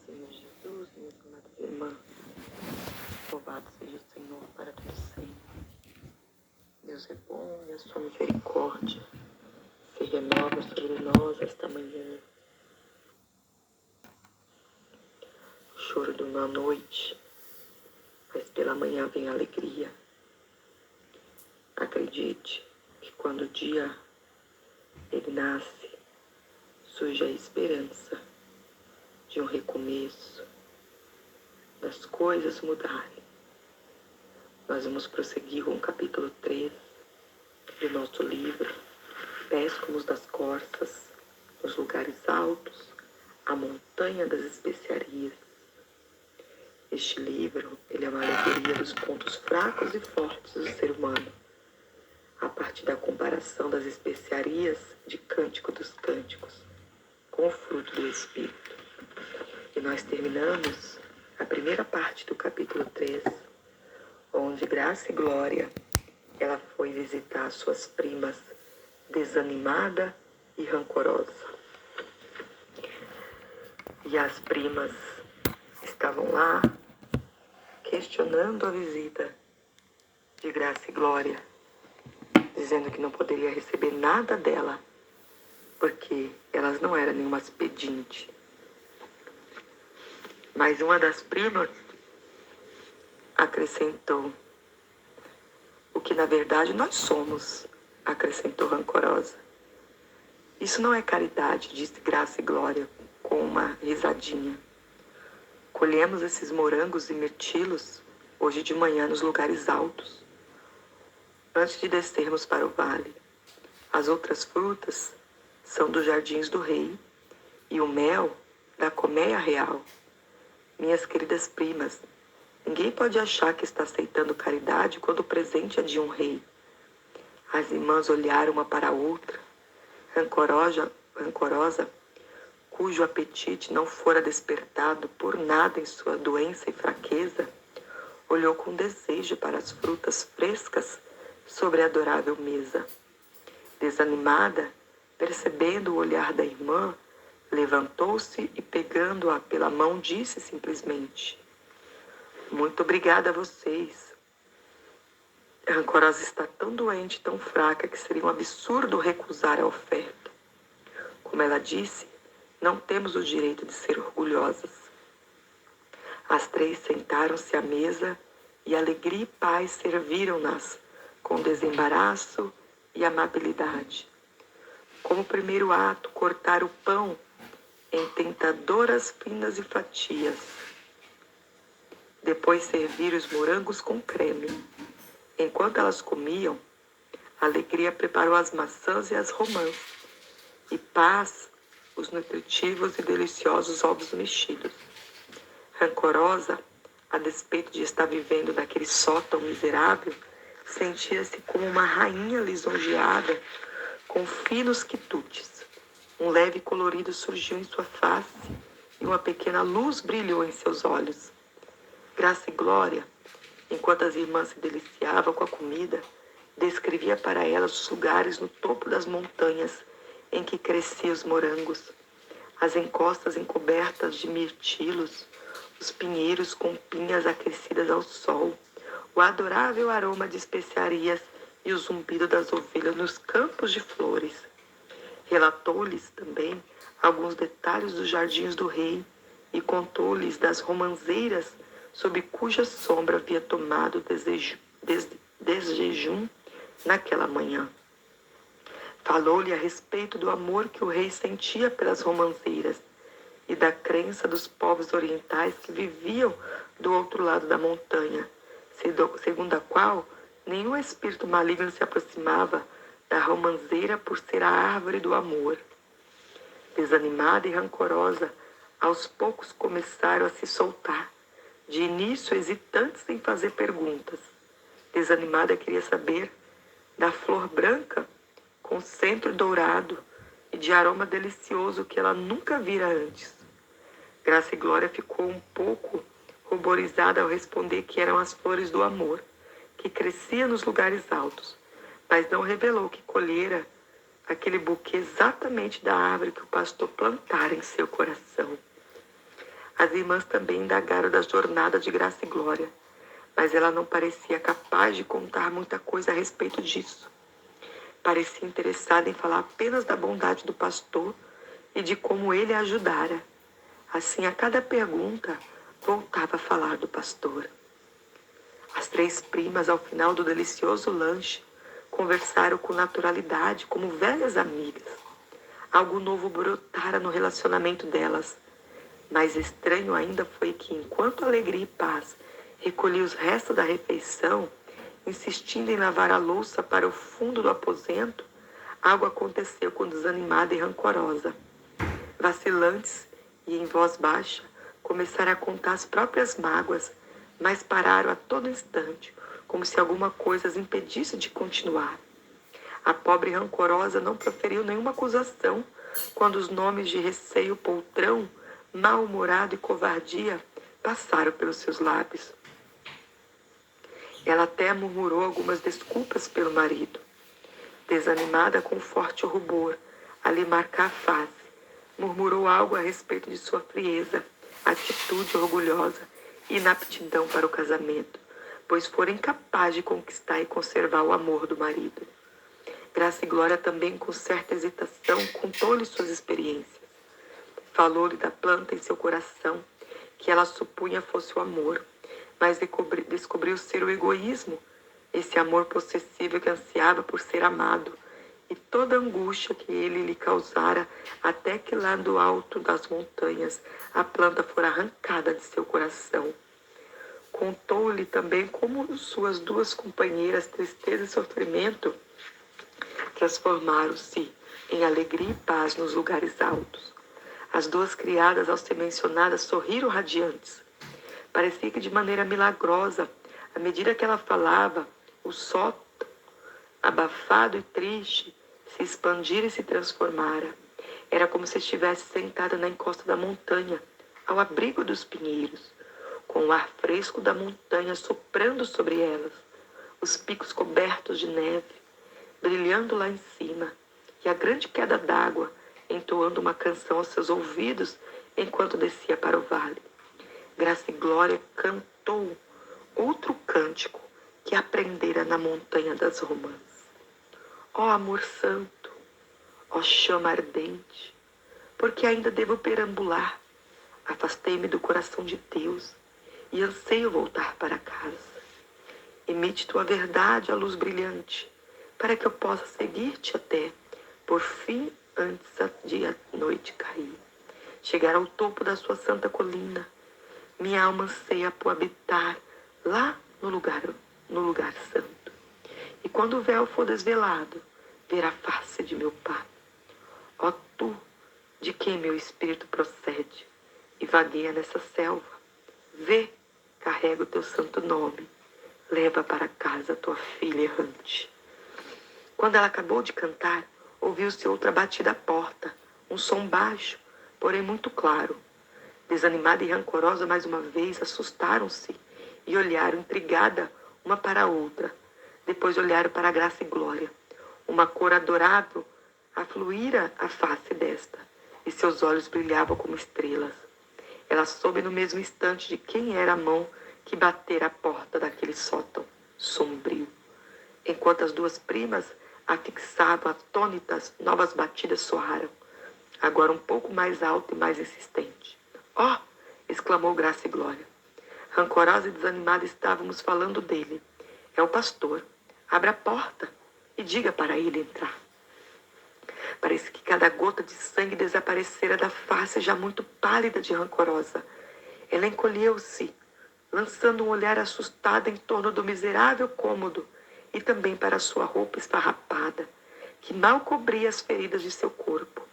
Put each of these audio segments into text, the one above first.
Senhor Jesus, minhas amadas irmãs, louvado seja o Senhor para todo sempre. Deus é bom e a sua misericórdia se renova sobre nós esta manhã. O choro de uma noite, mas pela manhã vem a alegria. Acredite que quando o dia ele nasce, surge a esperança de um recomeço, das coisas mudarem. Nós vamos prosseguir com o capítulo 3 do nosso livro, Pés como os das corças, nos lugares altos, a montanha das especiarias. Este livro, ele é uma alegoria dos pontos fracos e fortes do ser humano, a partir da comparação das especiarias de Cântico dos Cânticos com o fruto do Espírito. E nós terminamos a primeira parte do capítulo 3, onde Graça e Glória, ela foi visitar suas primas, desanimada e rancorosa. E as primas estavam lá questionando a visita de Graça e Glória, dizendo que não poderia receber nada dela, porque elas não eram nenhumas pedintes. Mas uma das primas acrescentou: o que na verdade nós somos, acrescentou rancorosa. Isso não é caridade, disse Graça e Glória com uma risadinha. Colhemos esses morangos e mirtilos hoje de manhã nos lugares altos, antes de descermos para o vale. As outras frutas são dos jardins do rei e o mel da colmeia real. Minhas queridas primas, ninguém pode achar que está aceitando caridade quando o presente é de um rei. As irmãs olharam uma para a outra. Rancorosa, cujo apetite não fora despertado por nada em sua doença e fraqueza, olhou com desejo para as frutas frescas sobre a adorável mesa. Desanimada, percebendo o olhar da irmã, levantou-se e, pegando-a pela mão, disse simplesmente: muito obrigada a vocês. A rancorosa está tão doente, tão fraca, que seria um absurdo recusar a oferta. Como ela disse, não temos o direito de ser orgulhosas. As três sentaram-se à mesa e alegria e paz serviram-nas com desembaraço e amabilidade. Como primeiro ato, cortar o pão em tentadoras finas e fatias. Depois servir os morangos com creme. Enquanto elas comiam, a alegria preparou as maçãs e as romãs, e paz os nutritivos e deliciosos ovos mexidos. Rancorosa, a despeito de estar vivendo naquele sótão miserável, sentia-se como uma rainha lisonjeada com finos quitutes. Um leve colorido surgiu em sua face e uma pequena luz brilhou em seus olhos. Graça e Glória, enquanto as irmãs se deliciavam com a comida, descrevia para elas os lugares no topo das montanhas em que cresciam os morangos, as encostas encobertas de mirtilos, os pinheiros com pinhas aquecidas ao sol, o adorável aroma de especiarias e o zumbido das ovelhas nos campos de flores. Relatou-lhes também alguns detalhes dos jardins do rei e contou-lhes das romãzeiras sob cuja sombra havia tomado desjejum naquela manhã. Falou-lhe a respeito do amor que o rei sentia pelas romãzeiras e da crença dos povos orientais que viviam do outro lado da montanha, segundo a qual nenhum espírito maligno se aproximava da romanceira por ser a árvore do amor. Desanimada e rancorosa, aos poucos começaram a se soltar, de início hesitantes em fazer perguntas. Desanimada queria saber da flor branca com centro dourado e de aroma delicioso que ela nunca vira antes. Graça e Glória ficou um pouco ruborizada ao responder que eram as flores do amor, que cresciam nos lugares altos, mas não revelou que colhera aquele buquê exatamente da árvore que o pastor plantara em seu coração. As irmãs também indagaram da jornada de Graça e Glória, mas ela não parecia capaz de contar muita coisa a respeito disso. Parecia interessada em falar apenas da bondade do pastor e de como ele a ajudara. Assim, a cada pergunta, voltava a falar do pastor. As 3 primas, ao final do delicioso lanche, conversaram com naturalidade, como velhas amigas. Algo novo brotara no relacionamento delas. Mais estranho ainda foi que, enquanto alegria e paz recolhia os restos da refeição, insistindo em lavar a louça para o fundo do aposento, algo aconteceu com desanimada e rancorosa. Vacilantes e em voz baixa, começaram a contar as próprias mágoas, mas pararam a todo instante, como se alguma coisa as impedisse de continuar. A pobre rancorosa não proferiu nenhuma acusação quando os nomes de receio, poltrão, mal-humorado e covardia passaram pelos seus lábios. Ela até murmurou algumas desculpas pelo marido. Desanimada com forte rubor, a lhe marcar a face, murmurou algo a respeito de sua frieza, atitude orgulhosa e inaptidão para o casamento, pois fora incapaz de conquistar e conservar o amor do marido. Graça e Glória também, com certa hesitação, contou-lhe suas experiências. Falou-lhe da planta em seu coração, que ela supunha fosse o amor, mas descobriu ser o egoísmo, esse amor possessivo que ansiava por ser amado, e toda a angústia que ele lhe causara, até que lá do alto das montanhas a planta fora arrancada de seu coração. Contou-lhe também como suas 2 companheiras, tristeza e sofrimento, transformaram-se em alegria e paz nos lugares altos. As 2 criadas, ao ser mencionadas, sorriram radiantes. Parecia que de maneira milagrosa, à medida que ela falava, o sótão, abafado e triste, se expandira e se transformara. Era como se estivesse sentada na encosta da montanha, ao abrigo dos pinheiros, com o ar fresco da montanha soprando sobre elas, os picos cobertos de neve, brilhando lá em cima, e a grande queda d'água entoando uma canção aos seus ouvidos enquanto descia para o vale. Graça e Glória cantou outro cântico que aprendera na montanha das romãs. Ó amor santo, ó chama ardente, porque ainda devo perambular. Afastei-me do coração de Deus e anseio voltar para casa. Emite tua verdade, a luz brilhante, para que eu possa seguir-te até, por fim, antes de a noite cair. Chegar ao topo da sua santa colina, minha alma anseia por habitar lá no lugar santo. E quando o véu for desvelado, ver a face de meu Pai. Ó tu, de quem meu espírito procede, e vagueia nessa selva, vê, carrega o teu santo nome, leva para casa tua filha errante. Quando ela acabou de cantar, ouviu-se outra batida à porta, um som baixo, porém muito claro. Desanimada e rancorosa mais uma vez, assustaram-se e olharam intrigada uma para a outra. Depois olharam para a Graça e Glória. Uma cor adorável afluíra a face desta, e seus olhos brilhavam como estrelas. Ela soube no mesmo instante de quem era a mão que batera a porta daquele sótão sombrio. Enquanto as 2 primas a fixavam atônitas, novas batidas soaram, agora um pouco mais alto e mais insistente. Ó! Exclamou Graça e Glória. Rancorosa e desanimada estávamos falando dele. É o pastor. Abra a porta e diga para ele entrar. Parece que cada gota de sangue desaparecera da face já muito pálida de rancorosa. Ela encolheu-se, lançando um olhar assustado em torno do miserável cômodo e também para sua roupa esfarrapada, que mal cobria as feridas de seu corpo.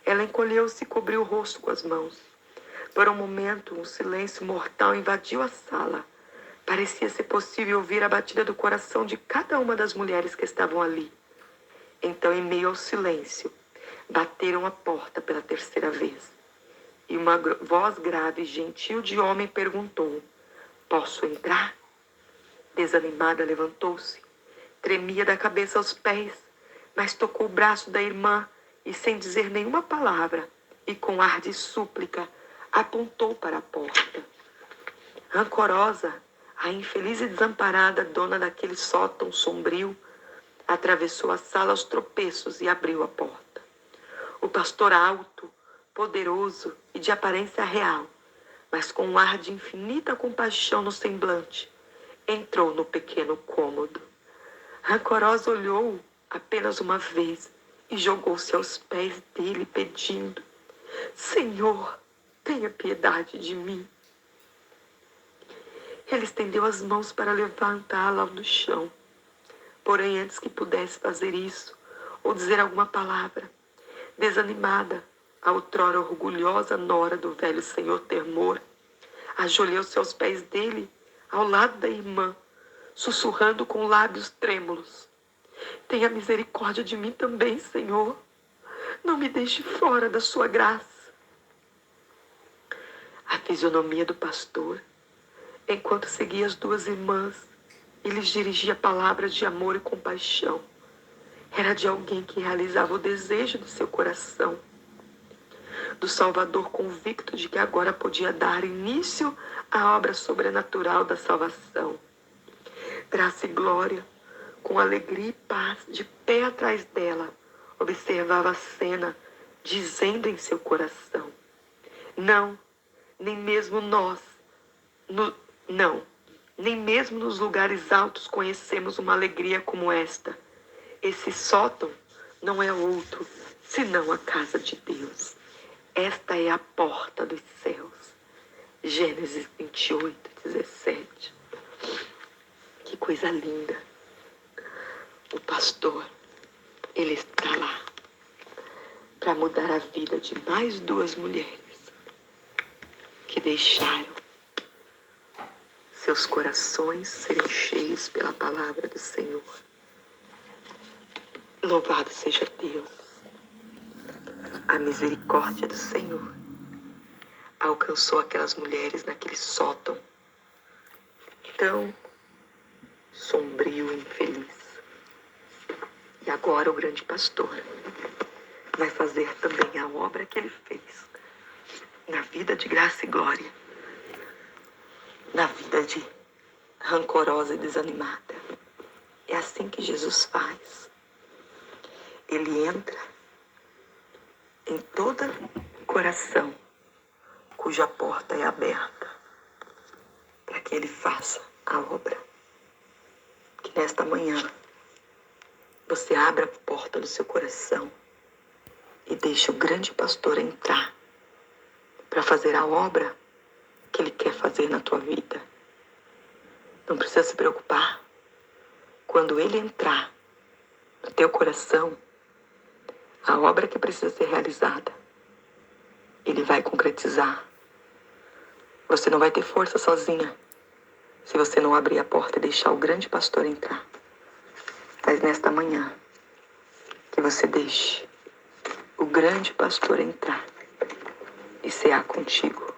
Ela encolheu-se e cobriu o rosto com as mãos. Por um momento, um silêncio mortal invadiu a sala. Parecia ser possível ouvir a batida do coração de cada uma das mulheres que estavam ali. Então, em meio ao silêncio, bateram a porta pela 3ª vez. E uma voz grave e gentil de homem perguntou: posso entrar? Desanimada, levantou-se. Tremia da cabeça aos pés, mas tocou o braço da irmã e, sem dizer nenhuma palavra, e com ar de súplica, apontou para a porta. Rancorosa, a infeliz e desamparada dona daquele sótão sombrio atravessou a sala aos tropeços e abriu a porta. O pastor alto, poderoso e de aparência real, mas com um ar de infinita compaixão no semblante, entrou no pequeno cômodo. Rancorosa olhou-o apenas uma vez e jogou-se aos pés dele, pedindo: Senhor, tenha piedade de mim. Ele estendeu as mãos para levantá-la do chão. Porém, antes que pudesse fazer isso, ou dizer alguma palavra, desanimada, a outrora orgulhosa nora do velho senhor Termor, ajoelhou-se aos pés dele, ao lado da irmã, sussurrando com lábios trêmulos: Tenha misericórdia de mim também, Senhor. Não me deixe fora da sua graça. A fisionomia do pastor, enquanto seguia as duas irmãs e lhes dirigia palavras de amor e compaixão, era de alguém que realizava o desejo de seu coração, do Salvador convicto de que agora podia dar início à obra sobrenatural da salvação. Graça e glória, com alegria e paz, de pé atrás dela, observava a cena, dizendo em seu coração: Não, nem mesmo nós, nem mesmo nos lugares altos conhecemos uma alegria como esta. Esse sótão não é outro, senão a casa de Deus. Esta é a porta dos céus. Gênesis 28, 17. Que coisa linda. O pastor, ele está lá para mudar a vida de mais duas mulheres que deixaram seus corações serem cheios pela palavra do Senhor. Louvado seja Deus. A misericórdia do Senhor alcançou aquelas mulheres naquele sótão tão sombrio e infeliz. E agora o grande pastor vai fazer também a obra que ele fez na vida de Graça e Glória, na vida de rancorosa e desanimada. É assim que Jesus faz. Ele entra em todo coração cuja porta é aberta para que ele faça a obra. Que nesta manhã você abra a porta do seu coração e deixe o grande pastor entrar para fazer a obra que ele quer fazer na tua vida. Não precisa se preocupar. Quando ele entrar no teu coração, a obra que precisa ser realizada, ele vai concretizar. Você não vai ter força sozinha se você não abrir a porta e deixar o grande pastor entrar. Mas nesta manhã, que você deixe o grande pastor entrar e cear contigo.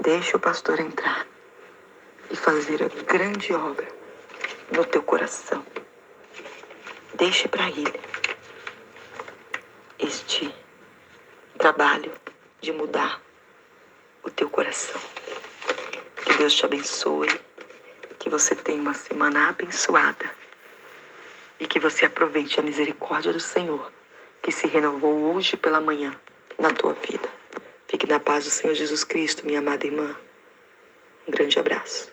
Deixe o pastor entrar e fazer a grande obra no teu coração. Deixe para ele este trabalho de mudar o teu coração. Que Deus te abençoe, que você tenha uma semana abençoada e que você aproveite a misericórdia do Senhor que se renovou hoje pela manhã na tua vida. Fique na paz do Senhor Jesus Cristo, minha amada irmã. Um grande abraço.